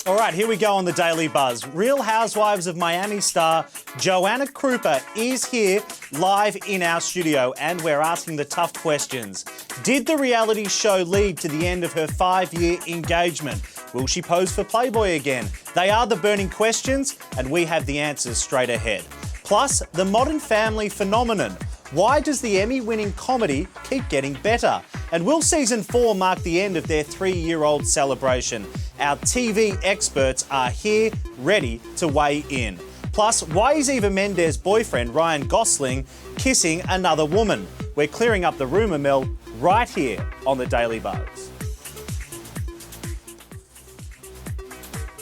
All right, here we go on the Daily Buzz. Real Housewives of Miami star Joanna Krupa is here live in our studio, and we're asking the tough questions. Did the reality show lead to the end of her 5-year engagement? Will she pose for Playboy again? They are the burning questions, and we have the answers straight ahead. Plus, the Modern Family phenomenon. Why does the Emmy-winning comedy keep getting better? And will season 4 mark the end of their 3-year-old celebration? Our TV experts are here, ready to weigh in. Plus, why is Eva Mendes' boyfriend, Ryan Gosling, kissing another woman? We're clearing up the rumour mill right here on the Daily Buzz.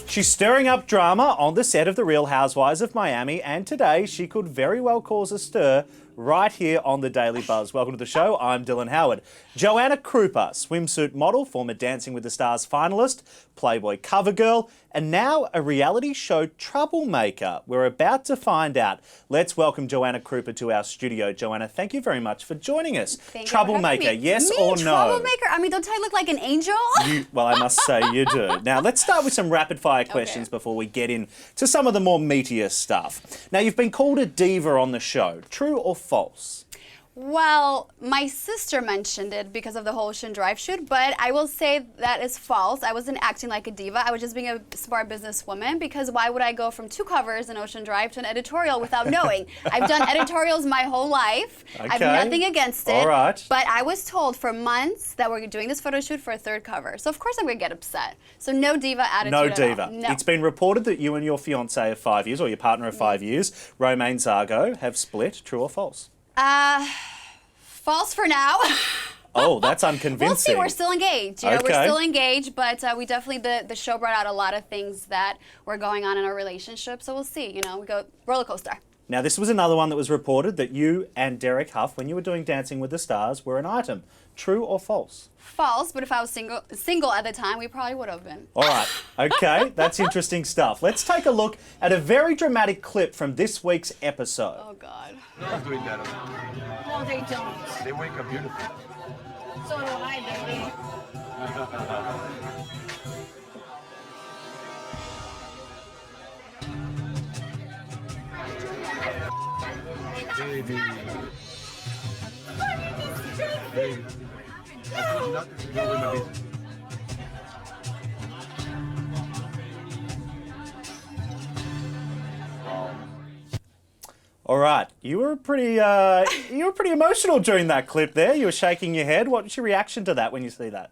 She's stirring up drama on the set of The Real Housewives of Miami, and today she could very well cause a stir right here on the Daily Buzz. Welcome to the show. I'm Dylan Howard. Joanna Krupa, swimsuit model, former Dancing with the Stars finalist, Playboy cover girl, and now a reality show troublemaker. We're about to find out. Let's welcome Joanna Krupa to our studio. Joanna, thank you very much for joining us. Troublemaker, yes or no? Troublemaker? I mean, don't I look like an angel? Well, I must say you do. Now, let's start with some rapid-fire questions before we get into some of the more meatier stuff. Now, you've been called a diva on the show. True or false? Well, my sister mentioned it because of the whole Ocean Drive shoot, but I will say that is false. I wasn't acting like a diva. I was just being a smart businesswoman, because why would I go from 2 covers in Ocean Drive to an editorial without knowing? I've done editorials my whole life. Okay. I have nothing against it. All right. But I was told for months that we're doing this photo shoot for a 3rd cover. So of course I'm going to get upset. So no diva attitude No at diva. all. No. It's been reported that you and your fiancé of 5 years, or your partner of 5 years, Romain Zargo, have split. True or false? False for now. Oh, that's unconvincing. We'll see. We're still engaged. You know, Okay. we're still engaged, but we definitely, the show brought out a lot of things that were going on in our relationship. So we'll see. You know, we go roller coaster. Now, this was another one that was reported that you and Derek Huff, when you were doing Dancing with the Stars, were an item. True or false? False, but if I was single at the time, we probably would have been. All right. Okay, that's interesting stuff. Let's take a look at a very dramatic clip from this week's episode. Oh, God. Girls do it better. No, they don't. They wake up beautiful. So do I, Baby. Baby. I do nothing to go with my business. All right, you were pretty emotional during that clip there. You were shaking your head. What's your reaction to that when you see that?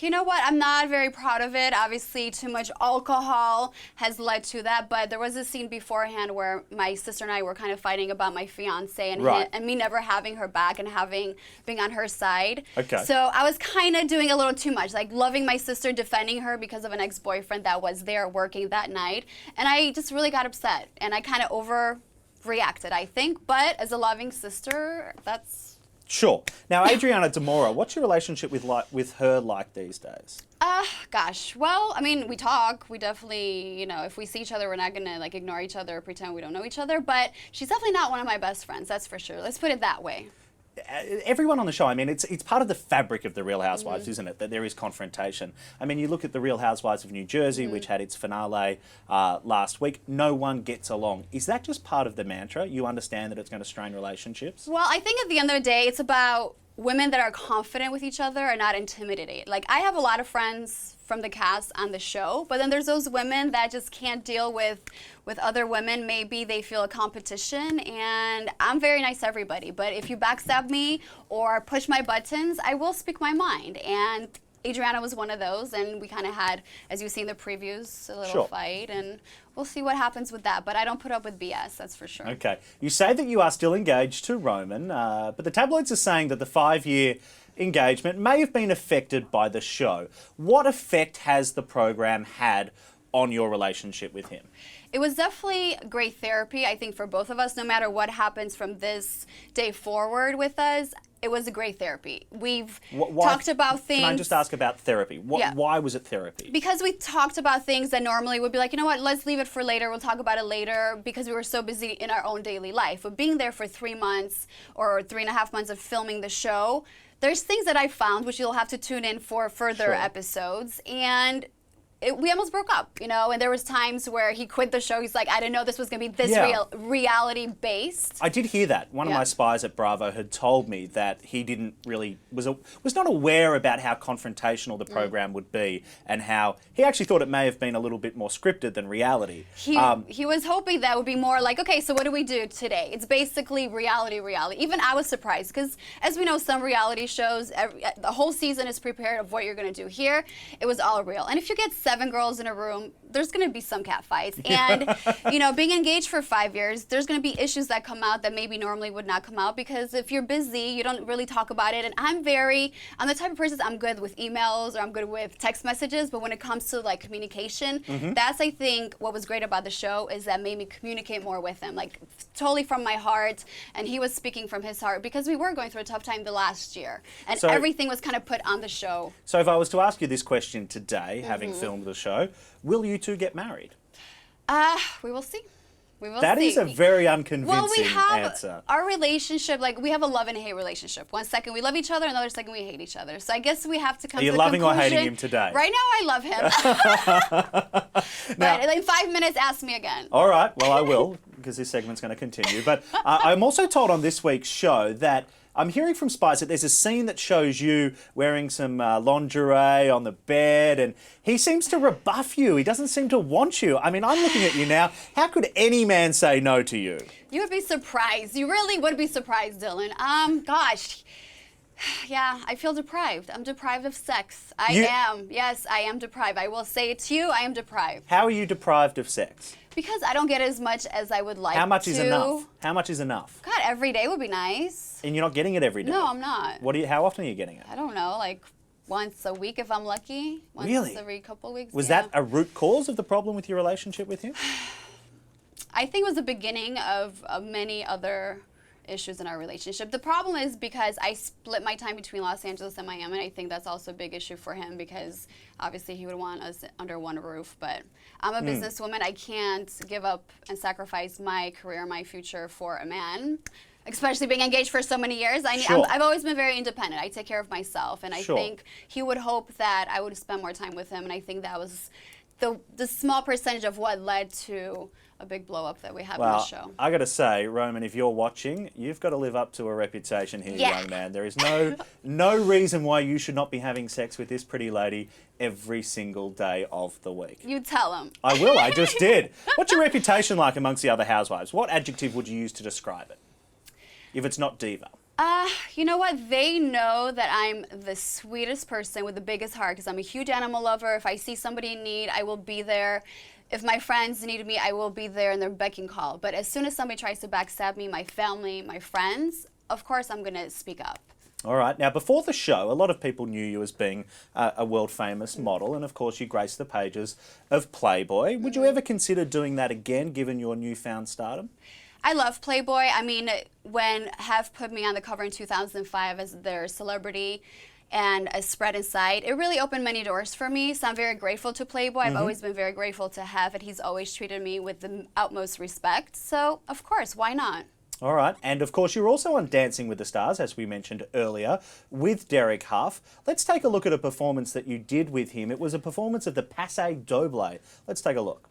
You know what? I'm not very proud of it. Obviously, too much alcohol has led to that. But there was a scene beforehand where my sister and I were kind of fighting about my fiance and, Right. and me never having her back and being on her side. Okay. So I was kind of doing a little too much, like loving my sister, defending her because of an ex-boyfriend that was there working that night. And I just really got upset. And I kind of overreacted, I think. But as a loving sister, that's... Sure. Now, Adriana, what's your relationship with her like these days? Gosh. Well, I mean, we talk. We definitely, you know, if we see each other, we're not going to, like, ignore each other or pretend we don't know each other. But she's definitely not one of my best friends, that's for sure. Let's put it that way. Everyone on the show, I mean, it's part of the fabric of The Real Housewives, isn't it, that there is confrontation. I mean, you look at The Real Housewives of New Jersey, which had its finale last week. No one gets along. Is that just part of the mantra? You understand that it's going to strain relationships? Well, I think at the end of the day, it's about women that are confident with each other and not intimidated. Like, I have a lot of friends from the cast on the show, but then there's those women that just can't deal with other women. Maybe they feel a competition, and I'm very nice to everybody, but if you backstab me or push my buttons, I will speak my mind. And Adriana was one of those, and we kind of had, as you see in the previews, a little fight, and we'll see what happens with that. But I don't put up with BS, that's for sure. Okay. You say that you are still engaged to Roman, but the tabloids are saying that the 5-year engagement may have been affected by the show. What effect has the program had on your relationship with him? It was definitely great therapy, I think, for both of us. No matter what happens from this day forward with us, it was a great therapy. We've talked about things. Can I just ask about therapy? Why was it therapy? Because we talked about things that normally would be like, you know what, let's leave it for later. We'll talk about it later, because we were so busy in our own daily life. But being there for 3 months or 3.5 months of filming the show, there's things that I found, which you'll have to tune in for further episodes. And we almost broke up, you know, and there was times where he quit the show. He's like, I didn't know this was going to be this reality based. I did hear that. One of my spies at Bravo had told me that he didn't really, was not aware about how confrontational the program would be, and how he actually thought it may have been a little bit more scripted than reality. He was hoping that would be more like, okay, so what do we do today? It's basically reality. Even I was surprised because, as we know, some reality shows, the whole season is prepared of what you're going to do. Here, it was all real. And if you get 7 girls in a room, there's going to be some cat fights. And, you know, being engaged for 5 years, there's going to be issues that come out that maybe normally would not come out, because if you're busy, you don't really talk about it. And I'm the type of person, I'm good with emails or I'm good with text messages, but when it comes to like communication, that's, I think, what was great about the show, is that made me communicate more with him, like totally from my heart. And he was speaking from his heart, because we were going through a tough time the last year. And so, everything was kind of put on the show. So if I was to ask you this question today, having filmed the show, will you two get married? We will see. We will That see. is a very unconvincing well, we have answer. Our relationship, like, we have a love and hate relationship. One second we love each other, another second we hate each other. So I guess we have to come to the conclusion. Are you loving or hating him today? Right now I love him. But in 5 minutes, ask me again. All right, well, I will, because this segment's going to continue. But I'm also told on this week's show that I'm hearing from spies that there's a scene that shows you wearing some lingerie on the bed, and he seems to rebuff you. He doesn't seem to want you. I mean, I'm looking at you now. How could any man say no to you? You would be surprised. You really would be surprised, Dylan. Gosh. Yeah, I feel deprived. I'm deprived of sex. I am. Yes, I am deprived. I will say it to you, I am deprived. How are you deprived of sex? Because I don't get as much as I would like to. How much is enough? How much is enough? God, every day would be nice. And you're not getting it every day? No, I'm not. How often are you getting it? I don't know, like once a week if I'm lucky. Once every couple of weeks. Was that a root cause of the problem with your relationship with him? I think it was the beginning of many other issues in our relationship. The problem is because I split my time between Los Angeles and Miami, and I think that's also a big issue for him, because obviously he would want us under one roof. But I'm a businesswoman. I can't give up and sacrifice my career, my future for a man, especially being engaged for so many years. I've always been very independent. I take care of myself, and I think he would hope that I would spend more time with him, and I think that was the small percentage of what led to a big blow up that we have in the show. I got to say, Roman, if you're watching, you've got to live up to a reputation here, young man. There is no reason why you should not be having sex with this pretty lady every single day of the week. You tell him. I will. I just did. What's your reputation like amongst the other housewives? What adjective would you use to describe it, if it's not diva? You know what? They know that I'm the sweetest person with the biggest heart, because I'm a huge animal lover. If I see somebody in need, I will be there. If my friends need me, I will be there in their beck and call. But as soon as somebody tries to backstab me, my family, my friends, of course I'm going to speak up. All right. Now, before the show, a lot of people knew you as being a world-famous model, and of course you graced the pages of Playboy. Would you ever consider doing that again, given your newfound stardom? I love Playboy. I mean, when Have put me on the cover in 2005 as their celebrity and a spread inside, it really opened many doors for me. So I'm very grateful to Playboy. I've always been very grateful to Have, and he's always treated me with the utmost respect. So, of course, why not? All right. And, of course, you're also on Dancing with the Stars, as we mentioned earlier, with Derek Huff. Let's take a look at a performance that you did with him. It was a performance of the Passe Doble. Let's take a look.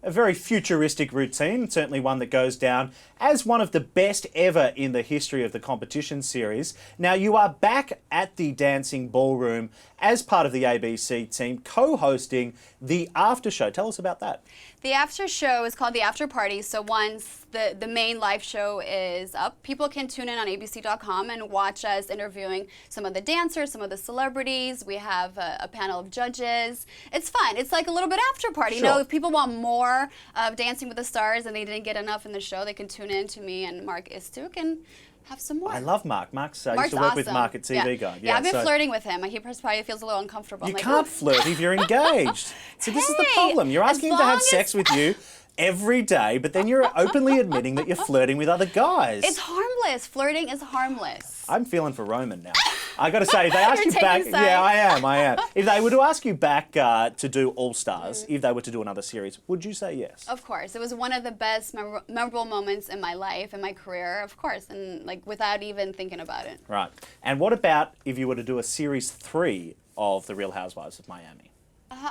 A very futuristic routine, certainly one that goes down as one of the best ever in the history of the competition series. Now, you are back at the Dancing Ballroom as part of the ABC team, co-hosting the after show. Tell us about that. The after show is called the After Party. So once the main live show is up, people can tune in on abc.com and watch us interviewing some of the dancers, some of the celebrities. We have a panel of judges. It's fun. It's like a little bit after party. Sure. You know, if people want more of Dancing with the Stars and they didn't get enough in the show, they can tune in to me and Mark Istuk and have some more. I love Mark. Mark's used to work with Mark at TV Guide. Yeah, I've been flirting with him. He probably feels a little uncomfortable. You can't flirt if you're engaged. So this is the problem. You're asking him to have sex with you every day, but then you're openly admitting that you're flirting with other guys. It's harmless. Flirting is harmless. I'm feeling for Roman now. I got to say, if they ask you You're back, taking sides. yeah, I am. If they were to ask you back to do All Stars, if they were to do another series, would you say yes? Of course, it was one of the best memorable moments in my life, in my career, of course, and like without even thinking about it. Right. And what about if you were to do a series 3 of The Real Housewives of Miami?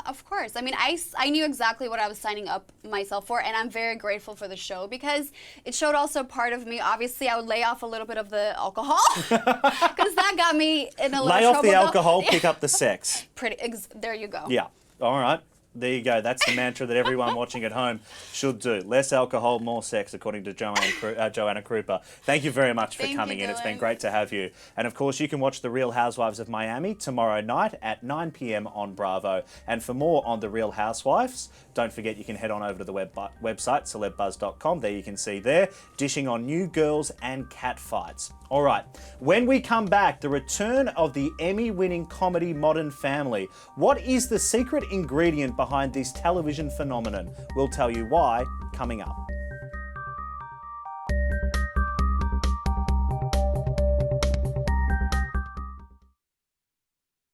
Of course. I mean, I knew exactly what I was signing up myself for, and I'm very grateful for the show because it showed also part of me. Obviously, I would lay off a little bit of the alcohol because that got me in a little Lay trouble. off the alcohol, pick up the sex. There you go. Yeah. All right. There you go. That's the mantra that everyone watching at home should do. Less alcohol, more sex, according to Joanna Krupa. Thank you very much for Thank coming you, in. It's been Dylan. great to have you. And of course, you can watch The Real Housewives of Miami tomorrow night at 9 p.m. on Bravo. And for more on The Real Housewives, don't forget you can head on over to the website, celebbuzz.com. There you can see there, dishing on new girls and cat fights. All right, when we come back, the return of the Emmy-winning comedy Modern Family. What is the secret ingredient behind this television phenomenon? We'll tell you why coming up.